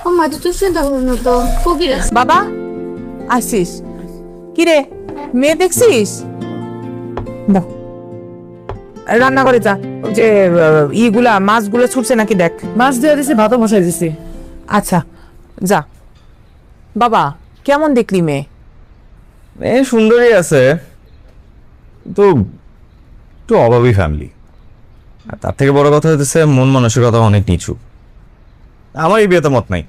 আমার তো চিন্তা করো না তো ফকির আছে। বাবা আসিস কিরে মেয়ে দেখছিস দাও রান্না করে যা যে ইগুলা মাছগুলো ছুটছে নাকি দেখ। মাছ দিয়ে দিছি, ভাতও বসাই দিছি। আচ্ছা যা। বাবা কেমন দেখলি মেয়ে? সুন্দরী আছে, তো একটু অভাবী ফ্যামিলি। আর তার থেকে বড় কথা হচ্ছে মন মানসিকতা অনেক নিচু। আমার এই বিয়েতে মত নাই,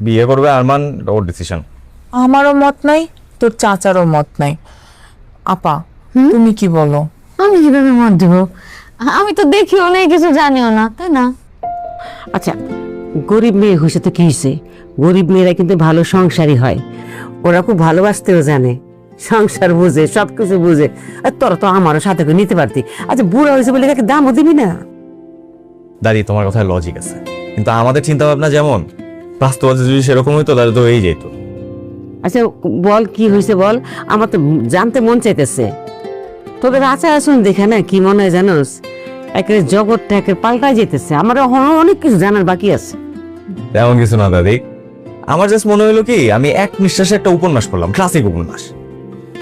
বিয়ে করবে আরমান, ওর ডিসিশন। আমারও মত নাই, তোর চাচারও মত নাই। আপা তুমি কি বলো? আমি কিভাবে মত দিব? আমি তো দেখিও নাই, কিছু জানিও না, তাই না? আচ্ছা, গরিব মেয়ে হয়েছে তো কি হয়েছে? গরিব মেয়েরা কিন্তু ভালো সংসারই হয়। ওরা খুব ভালোবাসতেও জানে, সংসার বুঝে, সবকিছু বুঝে। আর তোরা তো আমারও সাথে করে নিতে পারতি। আচ্ছা, বুড়া হয়েছে বলে তাকে দামও দিবি না? দাদি তোমার কথায় লজিক আছে, কিন্তু আমাদের চিন্তা ভাবনা যেমন, বাস্তবতা যদি সেরকম হইতো তাহলে তো এই যেত। আচ্ছা বল, কি হয়েছে বল, আমার তো জানতে মন চাইতেছে। তোদের আচার আচরণ দেখে না কি মনে হয় জানোস, একেবারে জগৎটা একেবারে পাল্টায় যেতেছে। আমার এখনো অনেক কিছু জানার বাকি আছে। তেমন কিছু না দাদি, আমার জাস্ট মনে হলো কি আমি এক নিঃশ্বাসে একটা উপন্যাস পড়লাম, ক্লাসিক উপন্যাস।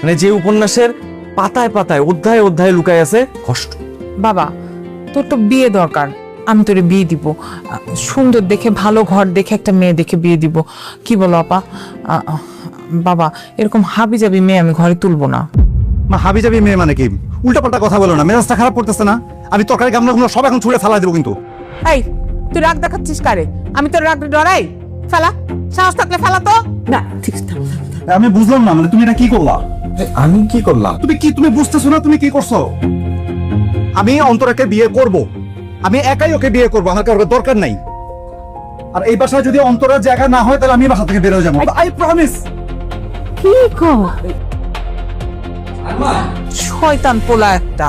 মানে যে উপন্যাসের পাতায় পাতায় অধ্যায় অধ্যায় লুকায় আছে কষ্ট। বাবা তোর তো বিয়ে দরকার, আমি তোরে বিয়ে দিব। সুন্দর দেখে ভালো ঘর দেখে একটা মেয়ে দেখে বিয়ে দিব। কি বলো আপা? বাবা এরকম হাবি যাবি মেয়ে আমি ঘরে তুলবো না। মা হাবি যাবি মেয়ে মানে কি? উল্টাপাল্টা কথা বলো না, মেজাজটা খারাপ করতেছে না? আমি তরকারি গামলাগুলো সব এখন ছুঁড়ে ফেলা দেবো কিন্তু। এই তুই রাগ দেখাচ্ছিস কারে? আমি তোর রাগ ডরাই? ফেলা, সাহস থাকলে ফেলা তো। না ঠিক আছে, থামো, থামো, থামো। আমি বুঝলাম না, মানে তুমি এটা কি করলা? আমি কি করলাম? তুমি বুঝতেছো না তুমি কি করছো? আমি অন্তরাকে বিয়ে করব, আমি একাই ওকে বিয়ে করব, আমার কারোর দরকার নাই। আর এই বাসায় যদি অন্তরার জায়গা না হয় তাহলে আমি বাসা থেকে বের হয়ে যাবো, আই প্রমিস। কি কর? শয়তান পোলা একটা।